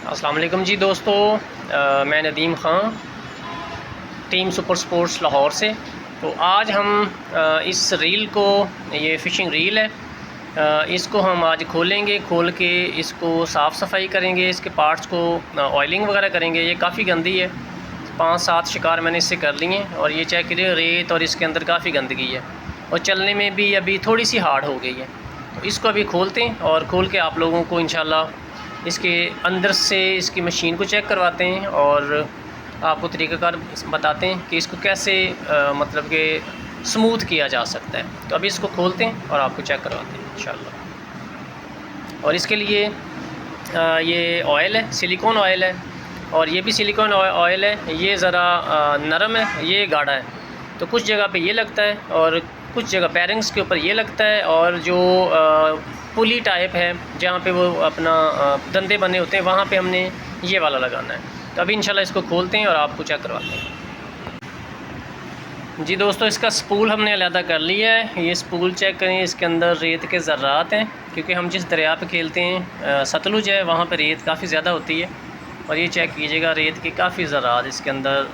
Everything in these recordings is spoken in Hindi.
अस्सलाम वालेकुम जी दोस्तों, मैं Nadeem Khan, team super sports Lahore से। तो आज हम इस रील को, ये फ़िशिंग रील है, इसको हम आज खोलेंगे। खोल के इसको साफ़ सफाई करेंगे, इसके पार्ट्स को ऑयलिंग वगैरह करेंगे। ये काफ़ी गंदी है, 5-7 शिकार मैंने इससे कर लिए और ये चेक करिए, रेत और इसके अंदर काफ़ी गंदगी है और चलने में भी अभी थोड़ी सी हार्ड हो गई है। तो इसको अभी खोलते हैं और खोल के आप लोगों को इंशाल्लाह इसके अंदर से इसकी मशीन को चेक करवाते हैं और आपको तरीक़ाकार बताते हैं कि इसको कैसे मतलब कि स्मूथ किया जा सकता है। तो अभी इसको खोलते हैं और आपको चेक करवाते हैं इंशाल्लाह। और इसके लिए ये ऑयल है, सिलिकॉन ऑयल है और ये भी सिलिकॉन ऑयल है। ये ज़रा नरम है, ये गाढ़ा है। तो कुछ जगह पे ये लगता है और कुछ जगह पैरिंग्स के ऊपर ये लगता है और जो पुली टाइप है जहाँ पे वो अपना धंधे बने होते हैं वहाँ पे हमने ये वाला लगाना है। तो अभी इंशाल्लाह इसको खोलते हैं और आपको चेक करवाते हैं। जी दोस्तों, इसका स्पूल हमने अलहदा कर लिया है। ये स्पूल चेक करें, इसके अंदर रेत के ज़र्रात हैं क्योंकि हम जिस दरिया पे खेलते हैं सतलुज है, वहाँ पे रेत काफ़ी ज़्यादा होती है। और ये चेक कीजिएगा, रेत के काफ़ी ज़र्रात इसके अंदर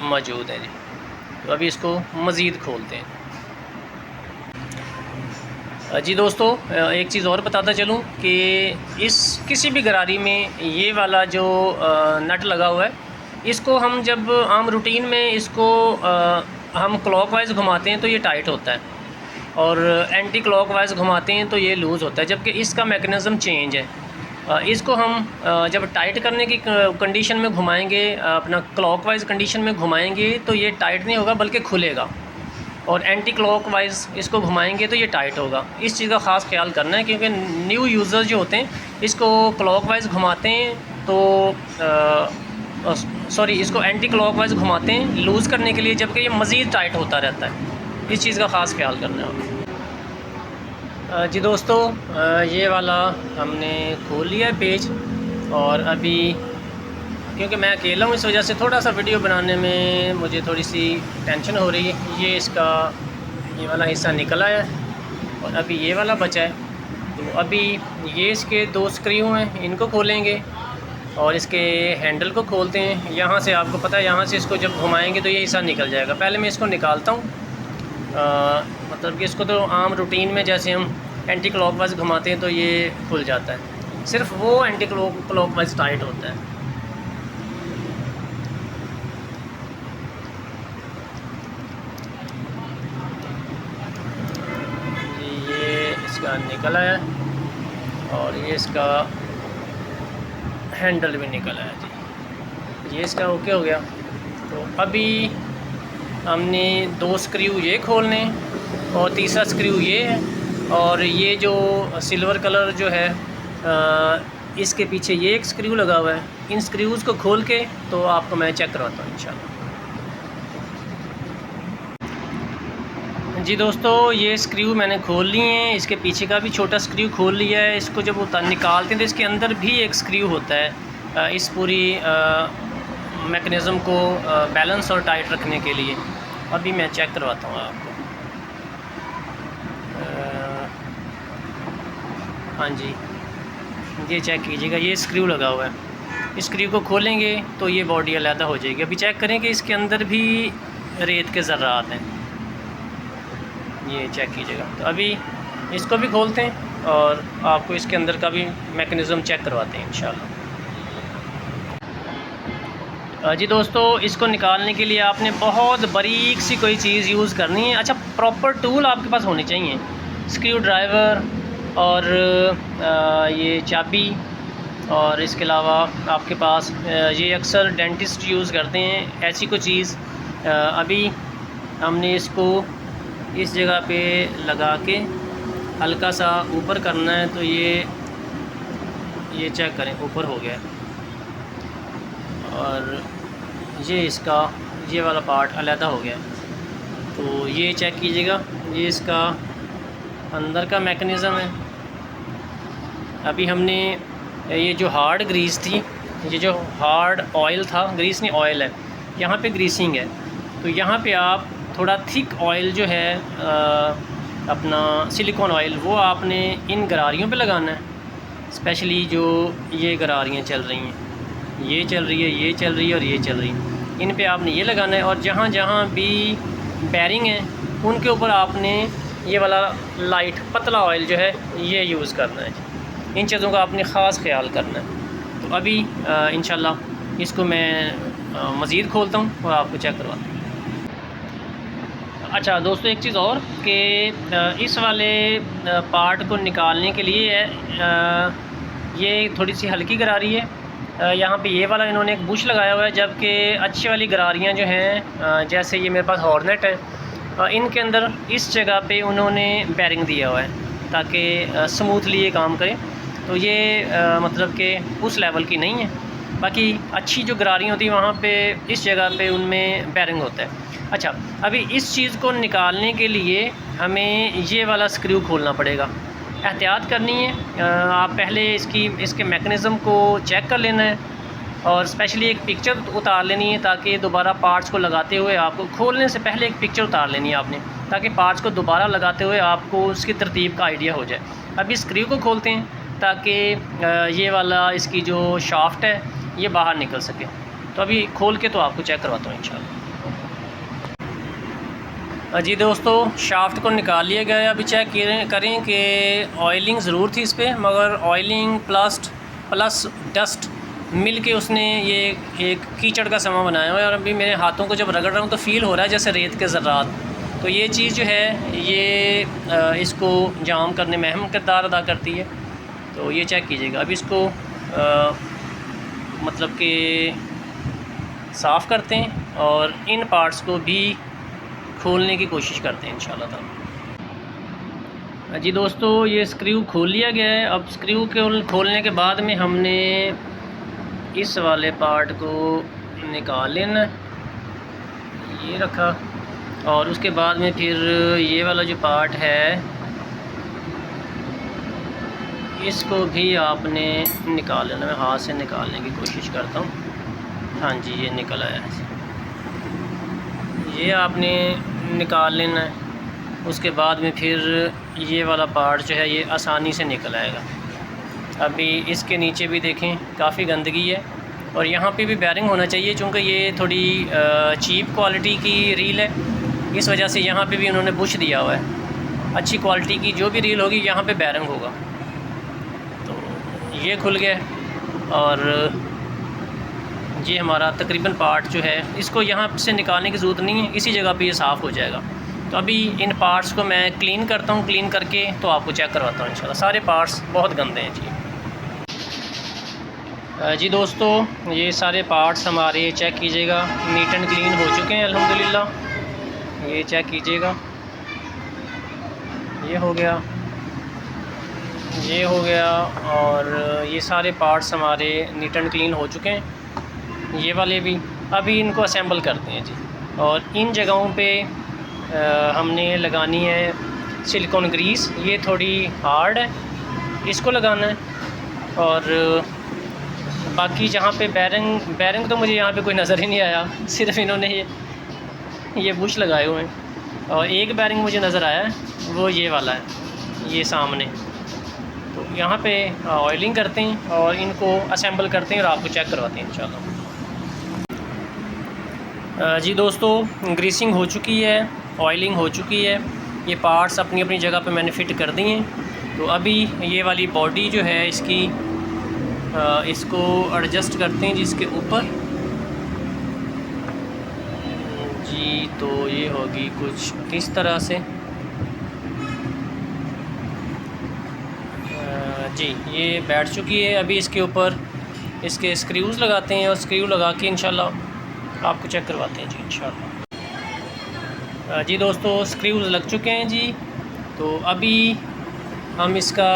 मौजूद हैं जी। तो अभी इसको मज़ीद खोलते हैं। जी दोस्तों, एक चीज़ और बताता चलूँ कि इस किसी भी गरारी में ये वाला जो नट लगा हुआ है, इसको हम जब आम रूटीन में इसको हम क्लॉकवाइज़ घुमाते हैं तो ये टाइट होता है और एंटी क्लॉकवाइज़ घुमाते हैं तो ये लूज़ होता है, जबकि इसका मैकेनिज़्म चेंज है। इसको हम जब टाइट करने की कंडीशन में घुमाएंगे, अपना क्लॉकवाइज़ कंडीशन में घुमाएंगे तो ये टाइट नहीं होगा बल्कि खुलेगा, और एंटी क्लॉकवाइज़ इसको घुमाएंगे तो ये टाइट होगा। इस चीज़ का ख़ास ख्याल करना है क्योंकि न्यू यूज़र्स जो होते हैं इसको क्लॉकवाइज़ घुमाते हैं तो इसको एंटी क्लॉकवाइज़ घुमाते हैं लूज़ करने के लिए, जबकि ये मज़ीद टाइट होता रहता है। इस चीज़ का ख़ास ख्याल करना है। जी दोस्तों, ये वाला हमने खोल लिया है पेज और अभी क्योंकि मैं अकेला हूँ इस वजह से थोड़ा सा वीडियो बनाने में मुझे थोड़ी सी टेंशन हो रही है। ये इसका ये वाला हिस्सा निकला है और अभी ये वाला बचा है। तो अभी ये इसके 2 स्क्रू हैं, इनको खोलेंगे और इसके हैंडल को खोलते हैं। यहाँ से आपको पता है, यहाँ से इसको जब घुमाएंगे तो ये हिस्सा निकल जाएगा। पहले मैं इसको निकालता हूँ, मतलब कि इसको तो आम रूटीन में जैसे हम एंटी क्लॉकवाइज़ घुमाते हैं तो ये खुल जाता है, सिर्फ वो एंटी क्लॉकवाइज़ टाइट होता है। इसका निकला है और ये इसका हैंडल भी निकला है जी। ये इसका ओके हो गया। तो अभी हमने 2 स्क्रू ये खोलने और तीसरा स्क्रू ये है और ये जो सिल्वर कलर जो है इसके पीछे ये एक स्क्रू लगा हुआ है। इन स्क्रूज़ को खोल के तो आपको मैं चेक करवाता हूँ इंशाल्लाह। जी दोस्तों, ये स्क्रू मैंने खोल लिए हैं। इसके पीछे का भी छोटा स्क्रू खोल लिया है। इसको जब निकालते हैं तो इसके अंदर भी एक स्क्रू होता है इस पूरी मैकेनिज़्म को बैलेंस और टाइट रखने के लिए। अभी मैं चेक करवाता हूँ आपको। हाँ जी, ये चेक कीजिएगा, ये स्क्रू लगा हुआ है। इस स्क्रू को खोलेंगे तो ये बॉडी अलहदा हो जाएगी। अभी चेक करें कि इसके अंदर भी रेत के ज़र्रात हैं, ये चेक कीजिएगा। तो अभी इसको भी खोलते हैं और आपको इसके अंदर का भी मैकेनिज़्म चेक करवाते हैं इंशाल्लाह। जी दोस्तों, इसको निकालने के लिए आपने बहुत बारीक सी कोई चीज़ यूज़ करनी है। अच्छा, प्रॉपर टूल आपके पास होने चाहिए, स्क्रू ड्राइवर और ये चाबी, और इसके अलावा आपके पास ये अक्सर डेंटिस्ट यूज़ करते हैं ऐसी कोई चीज़। अभी हमने इसको इस जगह पे लगा के हल्का सा ऊपर करना है तो ये चेक करें, ऊपर हो गया। और ये इसका ये वाला पार्ट अलहदा हो गया। तो ये चेक कीजिएगा, ये इसका अंदर का मैकेनिज़्म है। अभी हमने ये जो हार्ड ग्रीस थी, ये जो हार्ड ऑयल था, ग्रीस नहीं ऑयल है, यहाँ पे ग्रीसिंग है। तो यहाँ पे आप थोड़ा थिक ऑयल जो है अपना सिलिकॉन ऑयल, वो आपने इन गरारियों पे लगाना है, स्पेशली जो ये गरारियाँ चल रही हैं ये चल रही है, ये चल रही है और ये चल रही है। इन पे आपने ये लगाना है और जहाँ जहाँ भी बेरिंग है उनके ऊपर आपने ये वाला लाइट पतला ऑयल जो है ये यूज़ करना है। इन चीज़ों का आपने ख़ास ख्याल करना है। तो अभी इंशाल्लाह इसको मैं मज़ीद खोलता हूँ और आपको चेक करवाता हूँ। अच्छा दोस्तों, एक चीज़ और कि इस वाले पार्ट को निकालने के लिए ये थोड़ी सी हल्की गरारी है। यहाँ पे ये वाला इन्होंने एक बुश लगाया हुआ है, जबकि अच्छी वाली गरारियाँ जो हैं जैसे ये मेरे पास हॉर्नेट है, इनके अंदर इस जगह पे उन्होंने बेरिंग दिया हुआ है ताकि स्मूथली ये काम करे। तो ये मतलब कि उस लेवल की नहीं है। बाकी अच्छी जो गरारियाँ होती हैं वहाँ पे इस जगह पे उनमें बेरिंग होता है। अच्छा, अभी इस चीज़ को निकालने के लिए हमें ये वाला स्क्रू खोलना पड़ेगा। एहतियात करनी है, आप पहले इसके मैकेनिज़्म को चेक कर लेना है और स्पेशली एक पिक्चर उतार लेनी है ताकि दोबारा पार्ट्स को लगाते हुए आपको खोलने से पहले एक पिक्चर उतार लेनी है आपने, ताकि पार्ट्स को दोबारा लगाते हुए आपको उसकी तरतीब का आइडिया हो जाए। अभी स्क्रू को खोलते हैं ताकि ये वाला इसकी जो शाफ्ट है ये बाहर निकल सके। तो अभी खोल के तो आपको चेक करवाता हूँ इंशाल्लाह। जी दोस्तों, शाफ्ट को निकाल लिया गया है। अभी चेक करें कि ऑयलिंग ज़रूर थी इस पर, मगर ऑयलिंग प्लस डस्ट मिल के उसने ये एक कीचड़ का समा बनाया हुआ है। और अभी मेरे हाथों को जब रगड़ रहा हूँ तो फ़ील हो रहा है जैसे रेत के ज़र्रात। तो ये चीज़ जो है ये इसको जाम करने में अहम किरदार अदा करती है। तो ये चेक कीजिएगा। अभी इसको मतलब कि साफ़ करते हैं और इन पार्ट्स को भी खोलने की कोशिश करते हैं इंशाल्लाह ताला। जी दोस्तों, ये स्क्रू खोल लिया गया है। अब स्क्रू के खोलने के बाद में हमने इस वाले पार्ट को निकाल लेना है, ये रखा। और उसके बाद में फिर ये वाला जो पार्ट है इसको भी आपने निकाल लेना। मैं हाथ से निकालने की कोशिश करता हूँ। हाँ जी, ये निकल आया है। ये आपने निकाल लेना है। उसके बाद में फिर ये वाला पार्ट जो है ये आसानी से निकल आएगा। अभी इसके नीचे भी देखें काफ़ी गंदगी है और यहाँ पे भी बेरिंग होना चाहिए, चूँकि ये थोड़ी चीप क्वालिटी की रील है, इस वजह से यहाँ पे भी उन्होंने बुश दिया हुआ है। अच्छी क्वालिटी की जो भी रील होगी यहाँ पे बेरिंग होगा। तो ये खुल गया और ये हमारा तकरीबन पार्ट जो है इसको यहाँ से निकालने की ज़रूरत नहीं है, इसी जगह पे ये साफ़ हो जाएगा। तो अभी इन पार्ट्स को मैं क्लीन करता हूँ, क्लीन करके तो आपको चेक करवाता हूँ इंशाल्लाह। सारे पार्ट्स बहुत गंदे हैं जी दोस्तों, ये सारे पार्ट्स हमारे चेक कीजिएगा नीट एंड क्लीन हो चुके हैं अल्हम्दुलिल्लाह। ये चेक कीजिएगा, ये हो गया, ये हो गया और ये सारे पार्ट्स हमारे नीट एंड क्लीन हो चुके हैं, ये वाले भी। अभी इनको असेंबल करते हैं जी। और इन जगहों पे हमने लगानी है सिलिकॉन ग्रीस। ये थोड़ी हार्ड है, इसको लगाना है। और बाकी जहाँ पे बेरिंग तो मुझे यहाँ पे कोई नज़र ही नहीं आया, सिर्फ इन्होंने ये बुश लगाए हुए हैं। और एक बेरिंग मुझे नज़र आया है, वो ये वाला है, ये सामने। तो यहाँ पे ऑयलिंग करते हैं और इनको असेंबल करते हैं और आपको चेक करवाते हैं इंशाल्लाह। जी दोस्तों, ग्रीसिंग हो चुकी है, ऑयलिंग हो चुकी है। ये पार्ट्स अपनी अपनी जगह पे मैंने फ़िट कर दिए हैं। तो अभी ये वाली बॉडी जो है इसकी इसको एडजस्ट करते हैं जिसके ऊपर जी। तो ये होगी कुछ इस तरह से जी, ये बैठ चुकी है। अभी इसके ऊपर इसके स्क्रूज़ लगाते हैं और स्क्रू लगा के इंशाल्लाह आपको चेक करवाते हैं जी इंशाल्लाह। जी दोस्तों, स्क्रूज़ लग चुके हैं जी। तो अभी हम इसका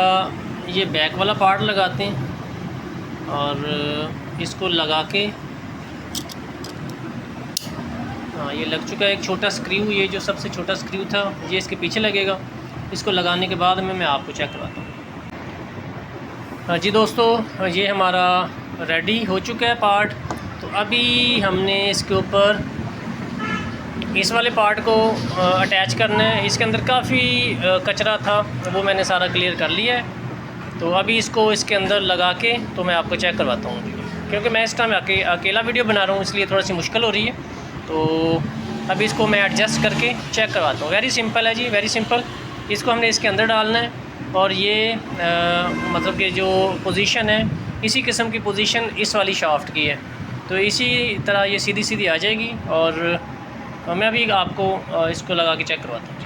ये बैक वाला पार्ट लगाते हैं और इसको लगा के हाँ, ये लग चुका है। एक छोटा स्क्रू, ये जो सबसे छोटा स्क्रू था ये इसके पीछे लगेगा। इसको लगाने के बाद में मैं आपको चेक करवाता हूँ। जी दोस्तों, ये हमारा रेडी हो चुका है पार्ट। तो अभी हमने इसके ऊपर इस वाले पार्ट को अटैच करना है। इसके अंदर काफ़ी कचरा था, वो मैंने सारा क्लियर कर लिया है। तो अभी इसको इसके अंदर लगा के तो मैं आपको चेक करवाता हूँ। क्योंकि मैं इस टाइम अकेला वीडियो बना रहा हूँ, इसलिए थोड़ा सी मुश्किल हो रही है। तो अभी इसको मैं एडजस्ट करके चेक करवाता हूँ। वेरी सिंपल है जी, वेरी सिंपल। इसको हमने इसके अंदर डालना है और ये मतलब कि जो पोजीशन है, इसी किस्म की पोजीशन इस वाली शाफ्ट की है, तो इसी तरह ये सीधी सीधी आ जाएगी। और मैं अभी आपको इसको लगा के चेक करवाता हूँ।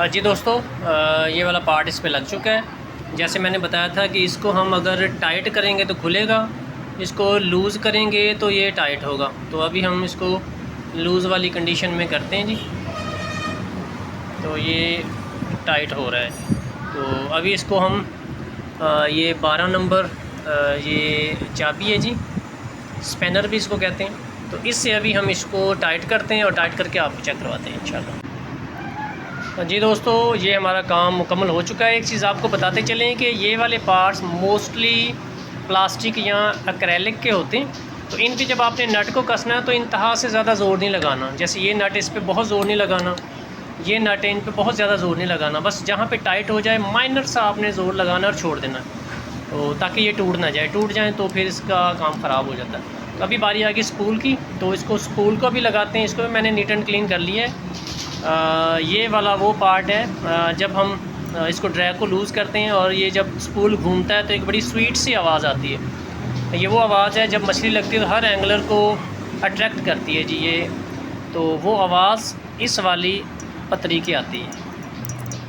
जी दोस्तों, ये वाला पार्ट इस पे लग चुका है। जैसे मैंने बताया था कि इसको हम अगर टाइट करेंगे तो खुलेगा, इसको लूज़ करेंगे तो ये टाइट होगा। तो अभी हम इसको लूज़ वाली कंडीशन में करते हैं जी। तो ये टाइट हो रहा है। तो अभी इसको हम ये 12 नंबर ये चाबी है जी, स्पैनर भी इसको कहते हैं। तो इससे अभी हम इसको टाइट करते हैं और टाइट करके आपको चेक करवाते हैं इंशाल्लाह। जी दोस्तों, ये हमारा काम मुकम्मल हो चुका है। एक चीज़ आपको बताते चलें कि ये वाले पार्ट्स मोस्टली प्लास्टिक या एक्रेलिक के होते हैं। तो इन पे जब आपने नट को कसना है तो इंतहा से ज़्यादा ज़ोर नहीं लगाना। जैसे ये नट, इस पर बहुत ज़ोर नहीं लगाना, ये नट है, इन पे बहुत ज़्यादा ज़ोर नहीं लगाना। बस जहाँ पे टाइट हो जाए माइनर सा आपने ज़ोर लगाना और छोड़ देना, तो ताकि ये टूट ना जाए। टूट जाए तो फिर इसका काम ख़राब हो जाता है। तो अभी बारी आ गई स्पूल की, तो इसको स्पूल को भी लगाते हैं। इसको भी मैंने नीट एंड क्लीन कर लिया है। ये वाला वो पार्ट है, जब हम इसको ड्रैग को लूज़ करते हैं और ये जब स्पूल घूमता है तो एक बड़ी स्वीट सी आवाज़ आती है। ये वो आवाज़ है जब मछली लगती है तो हर एंगलर को अट्रैक्ट करती है जी ये। तो वो आवाज़ इस वाली पतरी की आती है,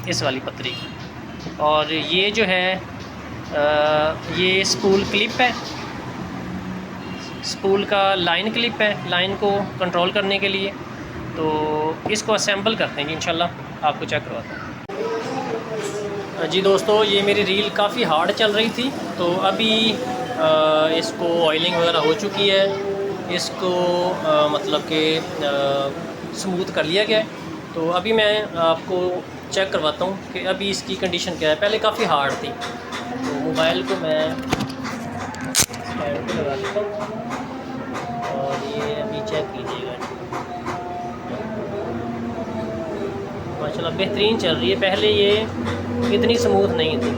इस वाली पतरी की। और ये जो है ये स्पूल क्लिप है, स्पूल का लाइन क्लिप है, लाइन को कंट्रोल करने के लिए। तो इसको असेंबल करते हैं इंशाल्लाह, आपको चेक करवाता हूँ। जी दोस्तों, ये मेरी रील काफ़ी हार्ड चल रही थी, तो अभी इसको ऑयलिंग वगैरह हो चुकी है। इसको मतलब कि स्मूथ कर लिया गया है। तो अभी मैं आपको चेक करवाता हूँ कि अभी इसकी कंडीशन क्या है। पहले काफ़ी हार्ड थी। तो मोबाइल को मैं स्टैंड पे लगा देता हूँ और ये अभी चेक कीजिएगा। माशाल्लाह बेहतरीन चल रही है। पहले ये इतनी स्मूथ नहीं थी,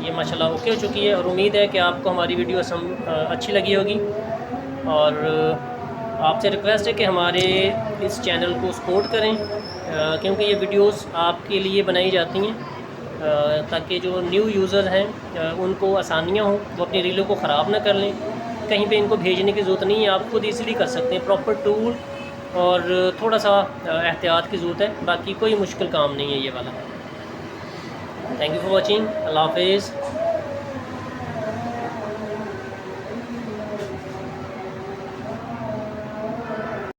ये माशाल्लाह ओके हो चुकी है। और उम्मीद है कि आपको हमारी वीडियो अच्छी लगी होगी। और आपसे रिक्वेस्ट है कि हमारे इस चैनल को सपोर्ट करें, क्योंकि ये वीडियोस आपके लिए बनाई जाती हैं ताकि जो न्यू यूज़र हैं उनको आसानियाँ हों, वो अपनी रीलों को ख़राब ना कर लें। कहीं पे इनको भेजने की ज़रूरत नहीं है, आप खुद ईज़िली कर सकते हैं। प्रॉपर टूल और थोड़ा सा एहतियात की ज़रूरत है, बाकी कोई मुश्किल काम नहीं है ये वाला। Thank you for watching. अल्लाह हाफ़िज़।